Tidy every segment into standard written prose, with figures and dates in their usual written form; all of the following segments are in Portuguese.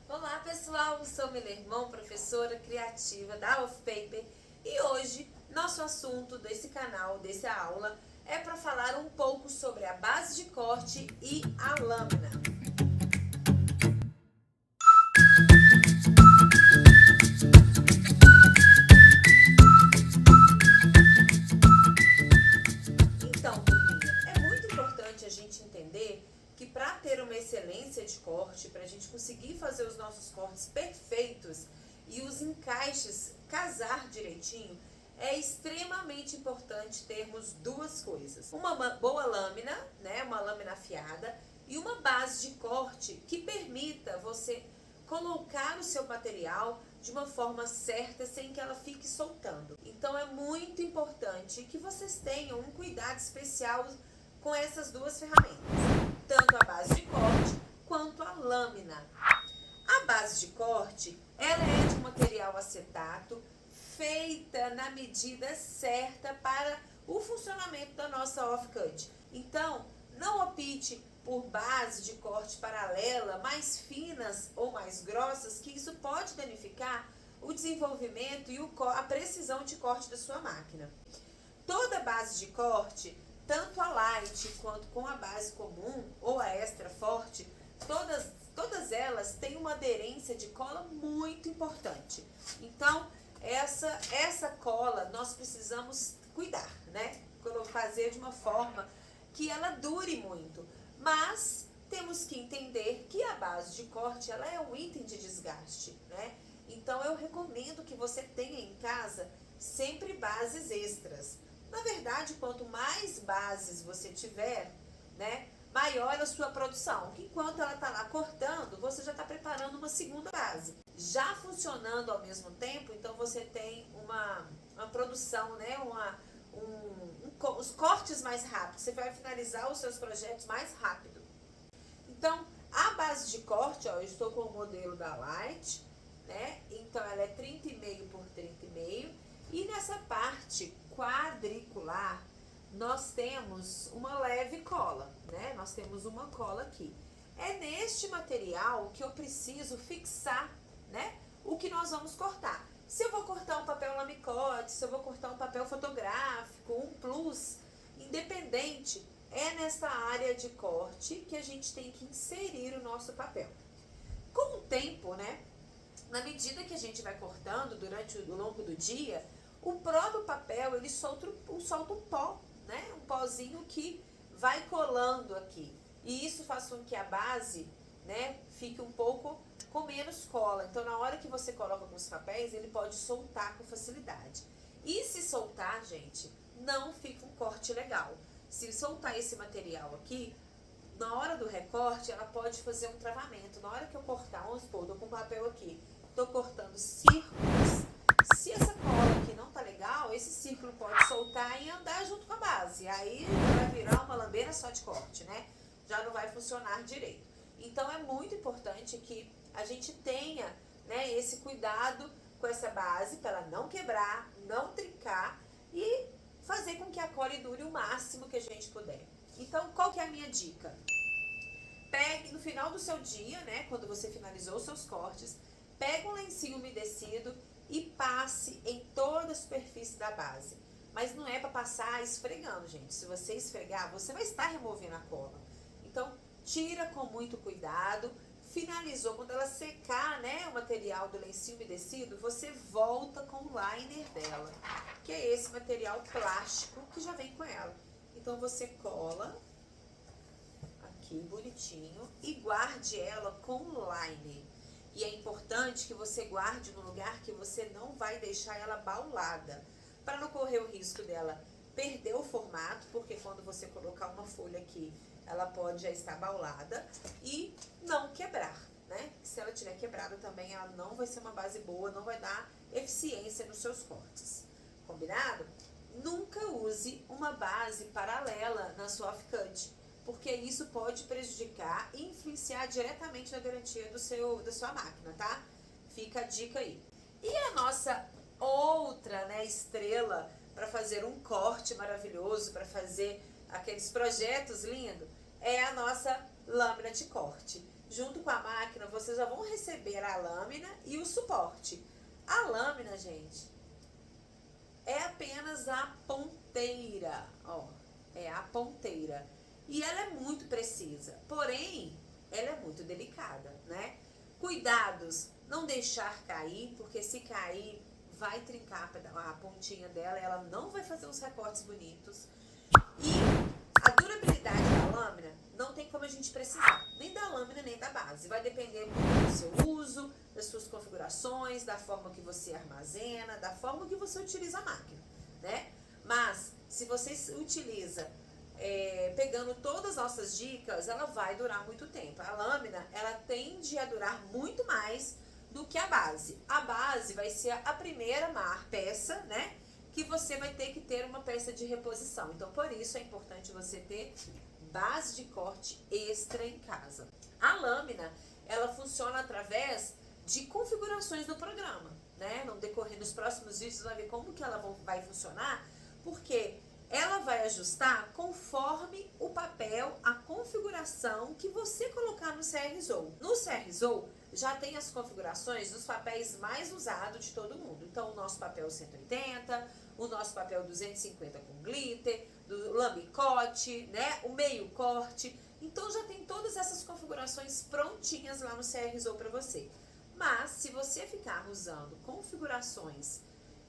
Olá pessoal, eu sou Milermon, professora criativa da Off-Paper, e hoje nosso assunto desse canal, dessa aula, é para falar um pouco sobre a base de corte e a lâmina. Então, turminha, é muito importante a gente entender que para ter uma excelência de corte, para a gente conseguir fazer os nossos cortes perfeitos e os encaixes casar direitinho, é extremamente importante termos duas coisas. Uma boa lâmina, né, uma lâmina afiada, e uma base de corte que permita você colocar o seu material de uma forma certa sem que ela fique soltando. Então é muito importante que vocês tenham um cuidado especial com essas duas ferramentas, tanto a base de corte quanto a lâmina. A base de corte, ela é de material acetato, feita na medida certa para o funcionamento da nossa off-cut. Então, não opte por base de corte paralela, mais finas ou mais grossas, que isso pode danificar o desenvolvimento e a precisão de corte da sua máquina. Toda base de corte, tanto a light quanto com a base comum ou a extra forte, todas elas têm uma aderência de cola muito importante. Então, essa cola nós precisamos cuidar, né? Fazer de uma forma que ela dure muito. Mas temos que entender que a base de corte ela é um item de desgaste, né? Então eu recomendo que você tenha em casa sempre bases extras. Na verdade, quanto mais bases você tiver, né, maior a sua produção. Enquanto ela está lá cortando, você já está preparando uma segunda base. Já funcionando ao mesmo tempo, então você tem uma produção, né, os cortes mais rápidos. Você vai finalizar os seus projetos mais rápido. Então, a base de corte, ó, eu estou com o modelo da Light, né? Então, ela é 30,5 por 30,5. E nessa parte quadricular, nós temos uma leve cola, né? Nós temos uma cola aqui. É neste material que eu preciso fixar, né, o que nós vamos cortar. Se eu vou cortar um papel lamicote, se eu vou cortar um papel fotográfico, um plus, independente, é nessa área de corte que a gente tem que inserir o nosso papel. Com o tempo, né, na medida que a gente vai cortando durante o longo do dia, o próprio papel, ele solta um pó, né, um pozinho que vai colando aqui. E isso faz com que a base, né, fique um pouco com menos cola. Então, na hora que você coloca alguns papéis, ele pode soltar com facilidade. E se soltar, gente, não fica um corte legal. Se soltar esse material aqui, na hora do recorte, ela pode fazer um travamento. Na hora que eu cortar, vamos supor, eu tô com papel aqui, tô cortando círculos. Se essa cola aqui não tá legal, esse círculo pode soltar e andar junto com a base. Aí vai virar uma lambeira só de corte, né? Já não vai funcionar direito. Então, é muito importante que a gente tenha, né, esse cuidado com essa base para ela não quebrar, não trincar e fazer com que a cola dure o máximo que a gente puder. Então, qual que é a minha dica? Pegue no final do seu dia, né, quando você finalizou os seus cortes, pega um lencinho umedecido e passe em toda a superfície da base. Mas não é para passar esfregando, gente. Se você esfregar, você vai estar removendo a cola. Então, tira com muito cuidado. Finalizou, quando ela secar, né, o material do lencinho umedecido, você volta com o liner dela, que é esse material plástico que já vem com ela. Então, você cola aqui bonitinho e guarde ela com o liner. E é importante que você guarde no lugar que você não vai deixar ela baulada, para não correr o risco dela perder o formato, porque quando você colocar uma folha aqui, ela pode já estar baulada, e não quebrar, né? Se ela tiver quebrada também, ela não vai ser uma base boa, não vai dar eficiência nos seus cortes. Combinado? Nunca use uma base paralela na sua off-cut, porque isso pode prejudicar e influenciar diretamente na garantia da sua máquina, tá? Fica a dica aí. E a nossa outra, né, estrela para fazer um corte maravilhoso, para fazer aqueles projetos lindos, é a nossa lâmina de corte. junto com a máquina, vocês já vão receber a lâmina e o suporte. A lâmina, gente, é apenas a ponteira, ó, é a ponteira. E ela é muito precisa, porém, ela é muito delicada, né? Cuidados, não deixar cair, porque se cair, vai trincar a pontinha dela, ela não vai fazer uns recortes bonitos. E a durabilidade da lâmina não tem como a gente precisar, nem da lâmina, nem da base. Vai depender muito do seu uso, das suas configurações, da forma que você armazena, da forma que você utiliza a máquina, né? Mas, se você utiliza pegando todas as nossas dicas, ela vai durar muito tempo. A lâmina, ela tende a durar muito mais do que a base. A base vai ser a primeira peça, né? Que você vai ter que ter uma peça de reposição. Então, por isso é importante você ter base de corte extra em casa. A lâmina, ela funciona através de configurações do programa, né? No decorrer dos próximos vídeos, você vai ver como que ela vai funcionar, porque ela vai ajustar conforme o papel, a configuração que você colocar no CRZO. No CRZO, já tem as configurações dos papéis mais usados de todo mundo. Então, o nosso papel 180, o nosso papel 250 com glitter, do lambicote, né? O meio corte. Então, já tem todas essas configurações prontinhas lá no CRZO para você. Mas, se você ficar usando configurações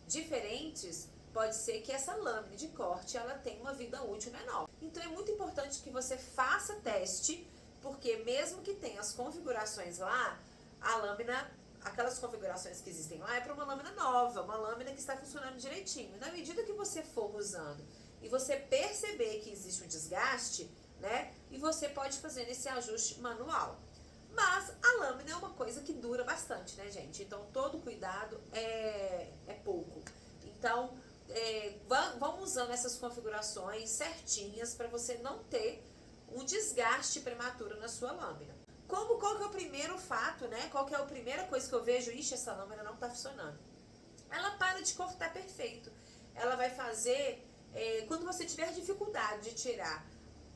diferentes, pode ser que essa lâmina de corte ela tenha uma vida útil menor. Então, é muito importante que você faça teste, porque mesmo que tenha as configurações lá, a lâmina, aquelas configurações que existem lá, é para uma lâmina nova, uma lâmina que está funcionando direitinho. Na medida que você for usando e você perceber que existe um desgaste, né, e você pode fazer esse ajuste manual. Mas a lâmina é uma coisa que dura bastante, né, gente? Então, todo cuidado é pouco. Então, vão usando essas configurações certinhas para você não ter um desgaste prematuro na sua lâmina. Qual que é o primeiro fato, né? Qual que é a primeira coisa que eu vejo? Ixi, essa lâmina não tá funcionando. Ela para de cortar perfeito. Ela vai fazer, quando você tiver dificuldade de tirar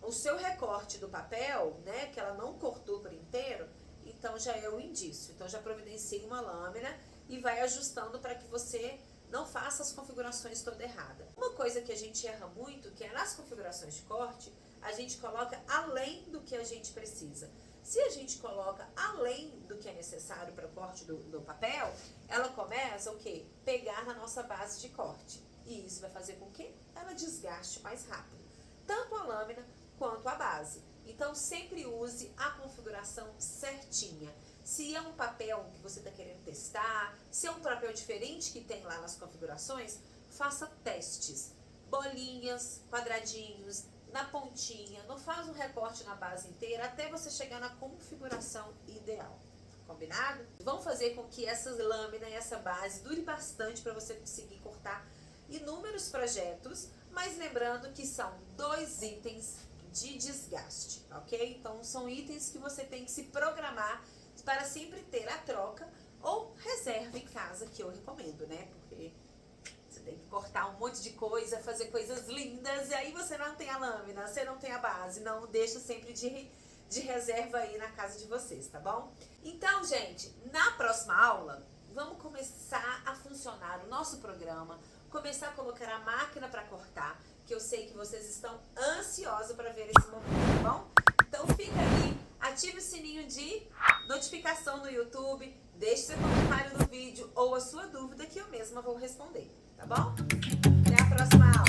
o seu recorte do papel, né? Que ela não cortou por inteiro, então já é o indício. Então já providencia uma lâmina e vai ajustando para que você não faça as configurações toda errada. Uma coisa que a gente erra muito, que é nas configurações de corte, a gente coloca além do que a gente precisa. Se a gente coloca além do que é necessário para o corte do papel, ela começa o quê? Pegar na nossa base de corte. E isso vai fazer com que ela desgaste mais rápido. Tanto a lâmina quanto a base. Então, sempre use a configuração certinha. Se é um papel que você está querendo testar, se é um papel diferente que tem lá nas configurações, faça testes. Bolinhas, quadradinhos, na pontinha, não faz um recorte na base inteira até você chegar na configuração ideal. Combinado? Vão fazer com que essa lâmina e essa base dure bastante para você conseguir cortar inúmeros projetos, mas lembrando que são 2 itens de desgaste, ok? Então, são itens que você tem que se programar para sempre ter a troca ou reserva em casa, que eu recomendo, né? Porque você tem que cortar um monte de coisa, fazer coisas lindas, e aí você não tem a lâmina, você não tem a base, não deixa sempre de reserva aí na casa de vocês, tá bom? Então, gente, na próxima aula, vamos começar a funcionar o nosso programa, começar a colocar a máquina para cortar, que eu sei que vocês estão ansiosos para ver esse momento, tá bom? Então fica aí, ative o sininho de notificação no YouTube, deixe seu comentário no vídeo ou a sua dúvida que eu mesma vou responder, tá bom? Até a próxima aula!